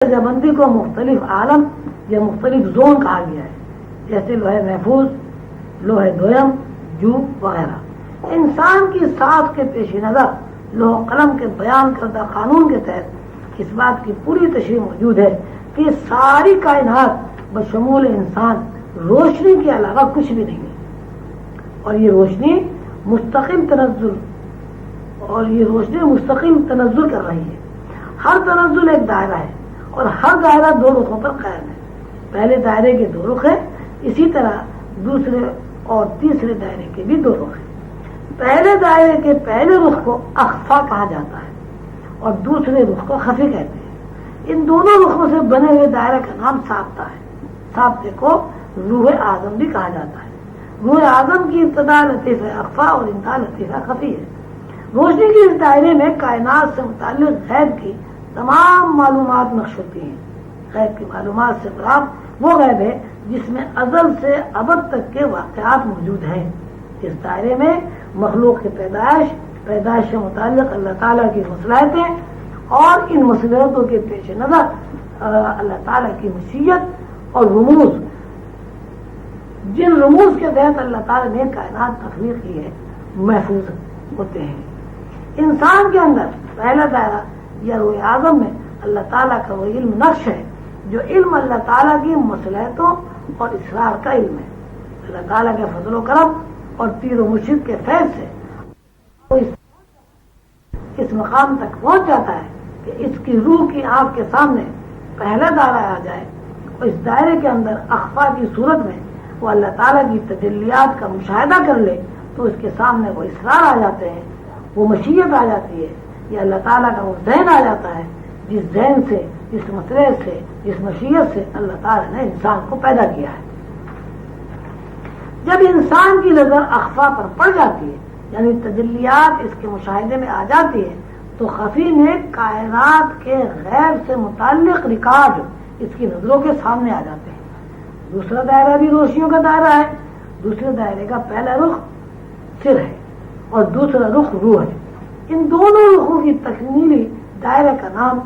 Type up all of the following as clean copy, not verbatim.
درجہ بندی کو مختلف عالم یا مختلف زون کہا گیا ہے، جیسے لوح محفوظ، لوح دویم، جو وغیرہ۔ انسان کی ساخت کے پیش نظر لوح قلم کے بیان کردہ قانون کے تحت اس بات کی پوری تشریح موجود ہے کہ ساری کائنات بشمول انسان روشنی کے علاوہ کچھ بھی نہیں ہے، اور یہ روشنی مستقل تنزل کر رہی ہے۔ ہر تنزل ایک دائرہ ہے اور ہر دائرہ دو رخوں پر قائم ہے۔ پہلے دائرے کے دو رخ ہیں، اسی طرح دوسرے اور تیسرے دائرے کے بھی دو رخ ہیں۔ پہلے دائرے کے پہلے رخ کو اخفا کہا جاتا ہے اور دوسرے رخ کو خفی کہتے ہیں۔ ان دونوں رخوں سے بنے ہوئے دائرے کا نام سابطہ ہے۔ سابطے کو روح اعظم بھی کہا جاتا ہے۔ روح اعظم کی ابتدا لطیف اخفا اور انتہا لطیف خفی ہے۔ روشنی کے اس دائرے میں کائنات سے متعلق غیب کی تمام معلومات نقش ہوتی ہیں۔ غیب کی معلومات سے مراد وہ غیب ہے جس میں ازل سے ابد تک کے واقعات موجود ہیں۔ اس دائرے میں مخلوق کی پیدائش سے متعلق اللہ تعالیٰ کی مصلحتیں اور ان مصلحتوں کے پیش نظر اللہ تعالیٰ کی مشیت اور رموز، جن رموز کے تحت اللہ تعالیٰ نے کائنات تخلیق کی ہے، محفوظ ہوتے ہیں۔ انسان کے اندر پہلا دائرہ یا روح اعظم میں اللہ تعالیٰ کا وہ علم نقش ہے جو علم اللہ تعالیٰ کی مصلحتوں اور اسرار کا علم ہے۔ اللہ تعالیٰ کے فضل و کرم اور پیر و مرشد کے فیض سے وہ اس مقام تک پہنچ جاتا ہے کہ اس کی روح کی آنکھ کے سامنے پہلا دائرہ آ جائے اور اس دائرے کے اندر اخفا کی صورت میں وہ اللہ تعالیٰ کی تجلیات کا مشاہدہ کر لے تو اس کے سامنے وہ اسرار آ جاتے ہیں، وہ مشیت آ جاتی ہے، یا اللہ تعالیٰ کا وہ ذہن آ جاتا ہے جس ذہن سے، جس مسئلے سے، جس مشیت سے اللہ تعالیٰ نے انسان کو پیدا کیا ہے۔ جب انسان کی نظر اخفا پر پڑ جاتی ہے، یعنی تجلیات اس کے مشاہدے میں آ جاتی ہے، تو خفی میں کائنات کے غیب سے متعلق ریکارڈ اس کی نظروں کے سامنے آ جاتے ہیں۔ دوسرا دائرہ بھی روشنیوں کا دائرہ ہے۔ دوسرے دائرے کا پہلا رخ سر ہے اور دوسرا رخ روح ہے۔ ان دونوں رخوں کی تکمیلی دائرے کا نام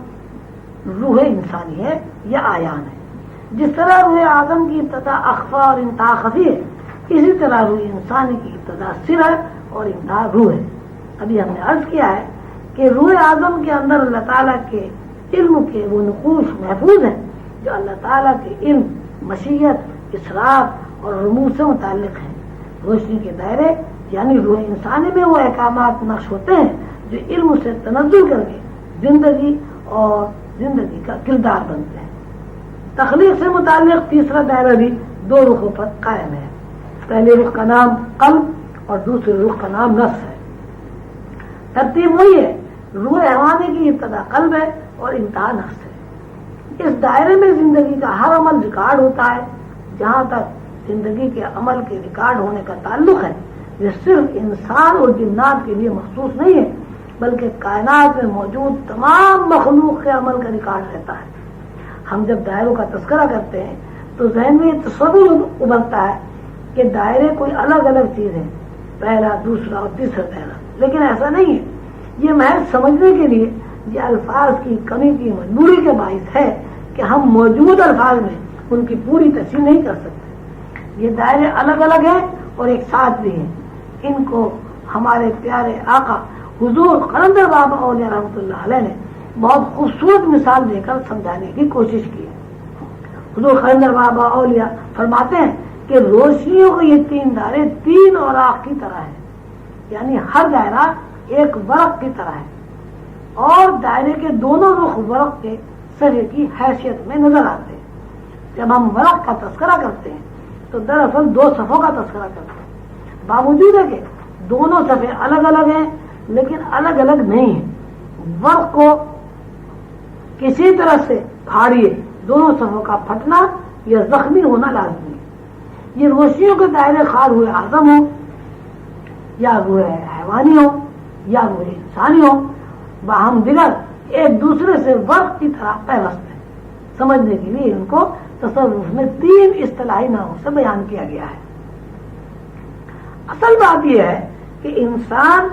روح انسانی ہے یا آیان ہے۔ جس طرح روح آدم کی ابتدا اخفا اور انتہا خفی ہے، اسی طرح روح انسانی کی ابتدا سر ہے اور انتہا روح ہے۔ ابھی ہم نے عرض کیا ہے کہ روح آدم کے اندر اللہ تعالیٰ کے علم کے وہ نقوش محفوظ ہیں جو اللہ تعالیٰ کے علم، مشیت، اسرار اور رموز سے متعلق ہیں۔ روشنی کے دائرے یعنی روح انسانی میں وہ احکامات نقش ہوتے ہیں جو علم سے تنزل کر کے زندگی اور زندگی کا کردار بنتے ہیں۔ تخلیق سے متعلق تیسرا دائرہ بھی دو رخوں پر قائم ہے۔ پہلے رخ کا نام قلب اور دوسرے رخ کا نام نفس ہے۔ ترتیب وہی ہے، روح حیوانی کی ابتدا قلب ہے اور انتہا نفس ہے۔ اس دائرے میں زندگی کا ہر عمل ریکارڈ ہوتا ہے۔ جہاں تک زندگی کے عمل کے ریکارڈ ہونے کا تعلق ہے، یہ صرف انسان اور جنات کے لیے مخصوص نہیں ہے، بلکہ کائنات میں موجود تمام مخلوق کے عمل کا ریکارڈ رہتا ہے۔ ہم جب دائروں کا تذکرہ کرتے ہیں تو ذہن میں یہ تصور ابھرتا ہے کہ دائرے کوئی الگ الگ چیز ہے، پہلا، دوسرا اور تیسرا دائرہ، لیکن ایسا نہیں ہے۔ یہ محض سمجھنے کے لیے یہ الفاظ کی کمی کی مجبوری کے باعث ہے کہ ہم موجود الفاظ میں ان کی پوری تفصیل نہیں کر سکتے۔ یہ دائرے الگ الگ ہیں اور ایک ساتھ بھی ہیں۔ ان کو ہمارے پیارے آقا حضور قلندر بابا اولیاء رحمۃ اللہ علیہ نے بہت خوبصورت مثال دے کر سمجھانے کی کوشش کی ہے۔ حضور قلندر بابا اولیاء فرماتے ہیں کہ روشنیوں کے یہ تین دائرے تین اوراق کی طرح ہیں، یعنی ہر دائرہ ایک ورق کی طرح ہے اور دائرے کے دونوں رخ ورق کے صفحے کی حیثیت میں نظر آتے ہیں۔ جب ہم ورق کا تذکرہ کرتے ہیں تو دراصل دو صفوں کا تذکرہ کرتے ہیں، باوجود ہے کہ دونوں صفحے الگ الگ ہیں لیکن الگ الگ نہیں ہیں۔ ورق کو کسی طرح سے پھاڑیے، دونوں صفوں کا پھٹنا یا زخمی ہونا لازمی ہے۔ یہ روشنیوں کے دائرے خواہ روح آدم ہو یا روح حیوانی ہو یا روح انسانی ہو، باہم دیگر ایک دوسرے سے ورق کی طرح پیوست ہے۔ سمجھنے کے لیے ان کو تصوف میں تین اصطلاحی ناموں سے بیان کیا گیا ہے۔ اصل بات یہ ہے کہ انسان،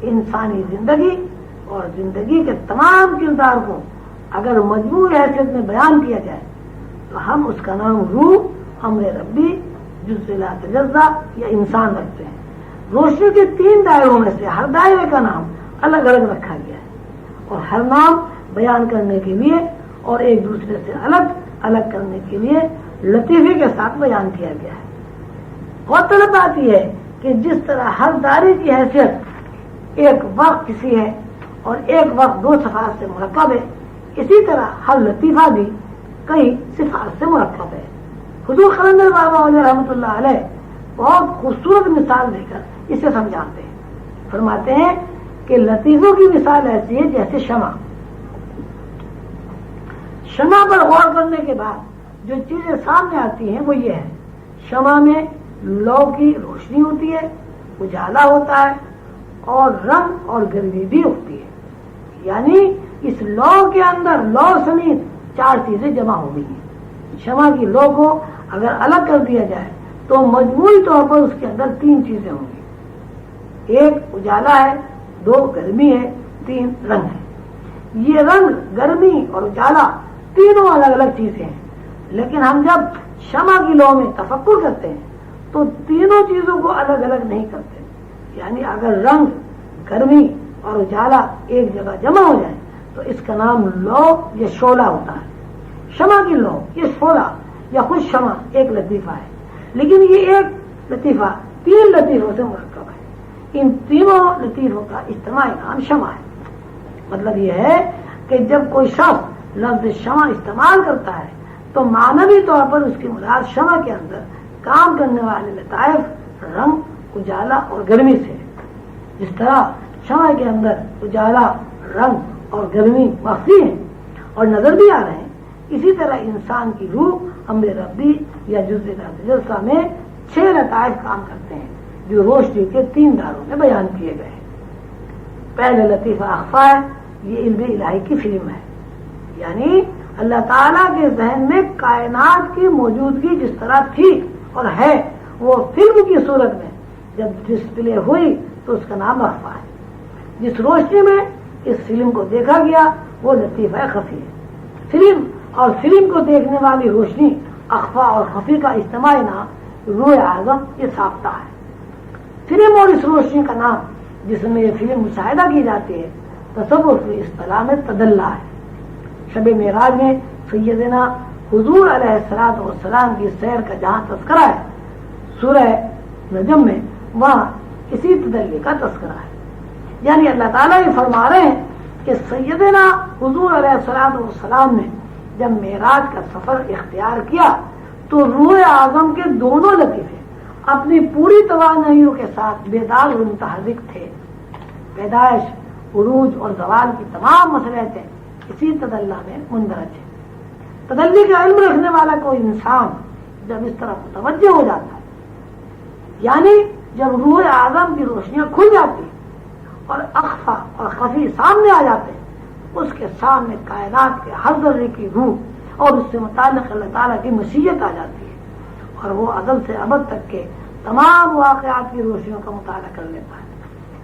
انسانی زندگی اور زندگی کے تمام کردار کو اگر مجموعی حیثیت میں بیان کیا جائے تو ہم اس کا نام روح، امر ربی، جزء لا تجزا یا انسان رکھتے ہیں۔ روشنی کے 3 دائروں میں سے ہر دائرے کا نام الگ الگ رکھا گیا ہے، اور ہر نام بیان کرنے کے لیے اور ایک دوسرے سے الگ کرنے کے لیے لطیفے کے ساتھ بیان کیا گیا ہے۔ غور طلب بات یہ ہے کہ جس طرح ہر دائرے کی حیثیت ایک وقت کسی ہے اور ایک وقت 2 صفات سے مرکب ہے، اسی طرح ہر لطیفہ بھی کئی صفات سے مرکب ہے۔ حضور قلندر بابا علیہ رحمۃ اللہ علیہ بہت خوبصورت مثال دے کر اسے سمجھاتے ہیں۔ فرماتے ہیں کہ لطیفوں کی مثال ایسی ہے جیسے شمع۔ شمع پر غور کرنے کے بعد جو چیزیں سامنے آتی ہیں وہ یہ ہے، شمع میں لو کی روشنی ہوتی ہے، اجالا ہوتا ہے، اور رنگ اور گرمی بھی ہوتی ہے۔ یعنی اس لو کے اندر لو سمیت 4 چیزیں جمع ہو گئی ہیں۔ شمع کی لو کو اگر الگ کر دیا جائے تو مجموعی طور پر اس کے اندر 3 چیزیں ہوں گی، 1 اجالا ہے، 2 گرمی ہے، 3 رنگ ہے۔ یہ رنگ، گرمی اور اجالا تینوں الگ الگ چیزیں ہیں، لیکن ہم جب شمع کی لو میں تفکر کرتے ہیں تو تینوں چیزوں کو الگ الگ نہیں کرتے۔ یعنی اگر رنگ، گرمی اور اجالا ایک جگہ جمع ہو جائے تو اس کا نام لو یا شعلہ ہوتا ہے۔ شمع کی لو، یہ شعلہ یا خود شمع ایک لطیفہ ہے، لیکن یہ ایک لطیفہ 3 لطیفوں سے مرکب ہے۔ ان تینوں لطیفوں کا اجتماعی نام شمع ہے۔ مطلب یہ ہے کہ جب کوئی شخص لفظ شمع استعمال کرتا ہے تو معنوی طور پر اس کی مراد شمع کے اندر کام کرنے والے لطائف، رنگ، اجالا اور گرمی سے۔ جس طرح شمع کے اندر اجالا، رنگ اور گرمی مخفی ہیں اور نظر بھی آ رہے ہیں، اسی طرح انسان کی روح، امر ربی یا جزء لا تجزا میں 6 لطائف کام کرتے ہیں جو روشنی کے 3 دائروں میں بیان کیے گئے ہیں۔ پہلے لطیفہ اخفا ہے، یہ علم الہی کی فلم ہے، یعنی اللہ تعالیٰ کے ذہن میں کائنات کی موجودگی جس طرح تھی اور ہے وہ فلم کی صورت میں جب ڈسپلے ہوئی تو اس کا نام اخفا ہے۔ جس روشنی میں اس فلم کو دیکھا گیا وہ لطیفہ خفی ہے۔ فلم اور فلم کو دیکھنے والی روشنی، اخفا اور خفی کا اجتماعی نام روح اعظم، یہ ساختہ ہے۔ فلم اور اس روشنی کا نام جس میں یہ فلم مشاہدہ کی جاتی ہے تصور کی اصطلاح میں تدلی ہے۔ شب معراج میں سیدنا حضور علیہ الصلوۃ والسلام کی سیر کا جہاں تذکرہ ہے سورہ نجم میں، وہاں اسی تدلی کا تذکرہ ہے۔ یعنی اللہ تعالیٰ یہ فرما رہے ہیں کہ سیدنا حضور علیہ الصلوۃ والسلام نے جب معراج کا سفر اختیار کیا تو روح اعظم کے دونوں لطیفے اپنی پوری توانائیوں کے ساتھ بیدار و متحرک تھے۔ پیدائش، عروج اور زوال کی تمام مسئلے اسی تدلی میں مندرج ہے۔ تدلی کا علم رکھنے والا کوئی انسان جب اس طرح متوجہ ہو جاتا ہے، یعنی جب روح اعظم کی روشنیاں کھل جاتی ہیں اور اخفا اور خفی سامنے آ جاتے ہیں، اس کے سامنے کائنات کے ہر ذرے کی روح اور اس سے متعلق اللہ تعالیٰ کی مشیت آ جاتی ہے، اور وہ ازل سے ابد تک کے تمام واقعات کی روشنیوں کا مطالعہ کر لیتا ہے۔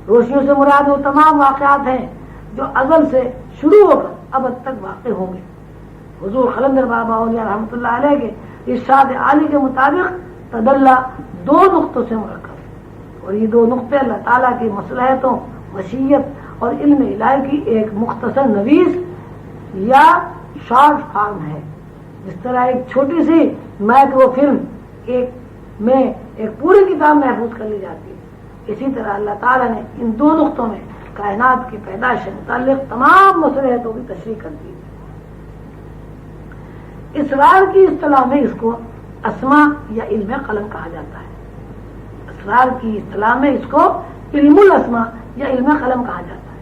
روشنیوں سے مراد وہ تمام واقعات ہیں جو ازل سے شروع ہو کر ابد تک واقع ہوں گے۔ حضور قلندر بابا اولیاء رحمۃ اللہ علیہ کے ارشاد عالی کے مطابق تدلی 2 نقطوں سے مرکب ہے، اور یہ 2 نقطے اللہ تعالیٰ کی مصلحتوں، مشیت اور علم الہی کی ایک مختصر نویس یا شارٹ فارم ہے۔ جس طرح ایک چھوٹی سی مائکرو فلم ایک پوری کتاب محفوظ کر لی جاتی ہے، اسی طرح اللہ تعالیٰ نے ان 2 نقطوں میں کائنات کی پیدائش سے متعلق تمام مصلحتوں کی تشریح کر دی ہے۔ اسرار کی اصطلاح میں اس کو اسماء یا علم قلم کہا جاتا ہے۔ اسرار کی اصطلاح میں اس کو علم الاسماء یا علم قلم کہا جاتا ہے۔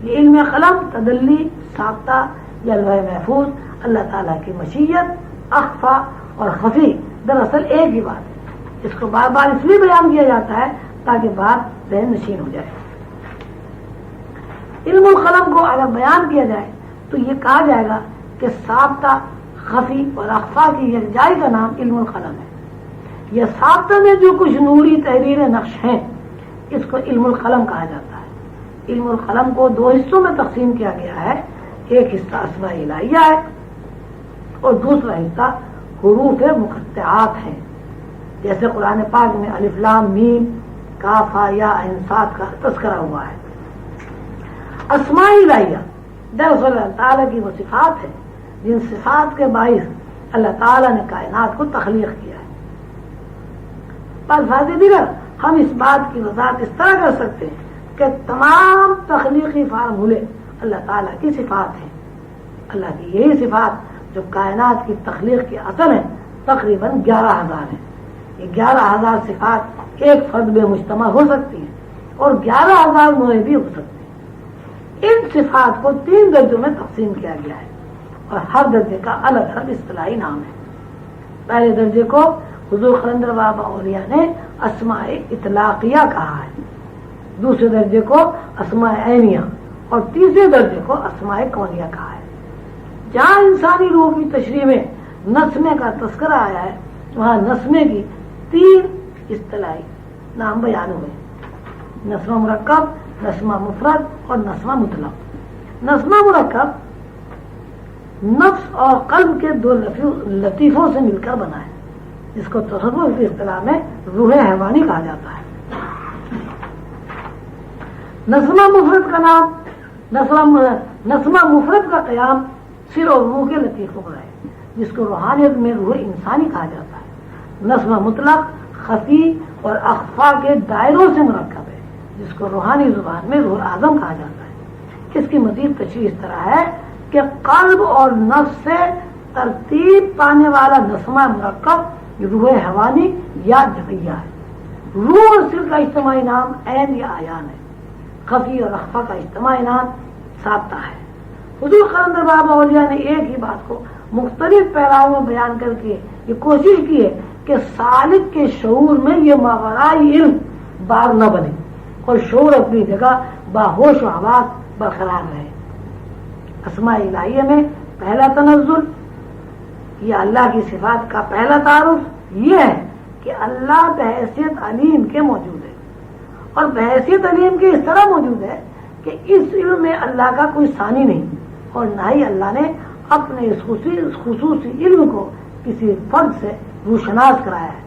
یہ علم قلم تدلی، ساختہ یا لوح محفوظ اللہ تعالیٰ کی مشیت، اخفا اور خفی دراصل ایک ہی بات ہے۔ اس کو بار بار اس لیے بیان کیا جاتا ہے تاکہ بات ذہن نشین ہو جائے۔ علم القلم کو اگر بیان کیا جائے تو یہ کہا جائے گا کہ ساختہ، خفی اور اخفا کی یکجائی کا نام علم القلم ہے۔ یہ ساختہ میں جو کچھ نوری تحریر نقش ہیں اس کو علم القلم کہا جاتا ہے۔ علم القلم کو 2 حصوں میں تقسیم کیا گیا ہے۔ ایک حصہ اسماء الہیہ ہے اور دوسرا حصہ حروف مقطعات ہیں، جیسے قرآن پاک میں الف لام میم کاف ہا یا عین صاد کا تذکرہ ہوا ہے۔ اسماء الہیہ دراصل اللہ تعالیٰ کی وہ صفات ہے جن صفات کے باعث اللہ تعالیٰ نے کائنات کو تخلیق کیا ہے۔ بالفاظ دیگر ہم اس بات کی وضاحت اس طرح کر سکتے ہیں کہ تمام تخلیقی فارمولے اللہ تعالیٰ کی صفات ہیں۔ اللہ کی یہی صفات جو کائنات کی تخلیق کی اصل ہے تقریباً 11,000 ہیں۔ یہ 11,000 صفات ایک فرد میں مجتمع ہو سکتی ہیں اور 11,000 نوعیں بھی ہو سکتی ہیں۔ ان صفات کو 3 درجوں میں تقسیم کیا گیا ہے اور ہر درجے کا الگ الگ اصطلاحی نام ہے۔ پہلے درجے کو حضور قلندر بابا اولیاء نے اسماء اطلاقیہ کہا ہے، دوسرے درجے کو اسماء عینیہ اور تیسرے درجے کو اسماء کونیہ کہا ہے۔ جہاں انسانی روح کی تشریح میں نسمے کا تذکرہ آیا ہے وہاں نسمے کی 3 اصطلاحی نام بیان ہوئے، نسمہ مرکب، نسمہ مفرد اور نسمہ مطلق۔ نسمہ مرکب نفس اور قلب کے 2 لطیفوں سے مل کر بنا ہے، جس کو تصوف کی اصطلاح میں روح حیوانی کہا جاتا ہے۔ نسمہ مفرد کا نام نسمہ مفرد کا قیام سر اور روح کے لطیفوں پر ہے، جس کو روحانیت میں روح انسانی کہا جاتا ہے۔ نسمہ مطلق خفی اور اخفا کے دائروں سے مرکب ہے، جس کو روحانی زبان میں روح اعظم کہا جاتا ہے۔ اس کی مزید تشریح اس طرح ہے کہ قلب اور نفس سے ترتیب پانے والا نسمہ مرکب روح حیوانی یا جویہ ہے۔ روح اور سر کا اجتماعی نام عین یا عیان ہے، خفی اور اخفا کا اجتماعی نام ثابتہ ہے۔ حضور قلندر بابا اولیاء نے ایک ہی بات کو مختلف پہلاؤں میں بیان کر کے یہ کوشش کی ہے کہ سالک کے شعور میں یہ ماورائی علم بار نہ بنے اور شعور اپنی جگہ باہوش و حواس برقرار رہے۔ اسماء الہیہ میں پہلا تنزل یہ اللہ کی صفات کا پہلا تعارف یہ ہے کہ اللہ بحیثیت علیم کے موجود ہے، اور بحیثیت علیم کے اس طرح موجود ہے کہ اس علم میں اللہ کا کوئی ثانی نہیں، اور نہ ہی اللہ نے اپنے اس خصوصی علم کو کسی فرد سے روشناس کرایا ہے۔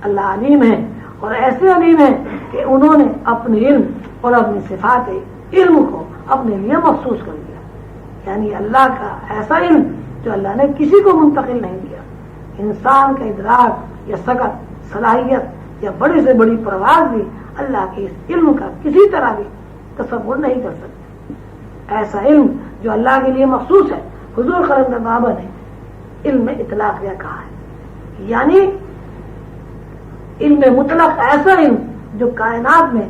اللہ علیم ہے اور ایسے علیم ہے کہ انہوں نے اپنے علم اور اپنی صفات علم کو اپنے لیے مخصوص کر دیا، یعنی اللہ کا ایسا علم جو اللہ نے کسی کو منتقل نہیں کیا۔ انسان کا ادراک یا سکت صلاحیت یا بڑی سے بڑی پرواز بھی اللہ کے اس علم کا کسی طرح بھی تصور نہیں کر سکتے۔ ایسا علم جو اللہ کے لیے مخصوص ہے حضور قلندر بابا نے علم اطلاقیہ کہا ہے، یعنی علم مطلق ایسا علم جو کائنات میں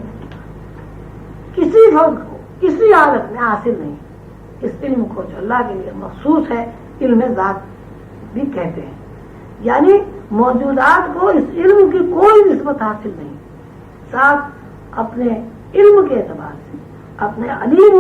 کسی فرد کو کسی حالت میں حاصل نہیں۔ اس علم کو جو اللہ کے لیے مخصوص ہے علم ذات بھی کہتے ہیں، یعنی موجودات کو اس علم کی کوئی نسبت حاصل نہیں، ساتھ اپنے علم کے اعتبار سے اپنے علیم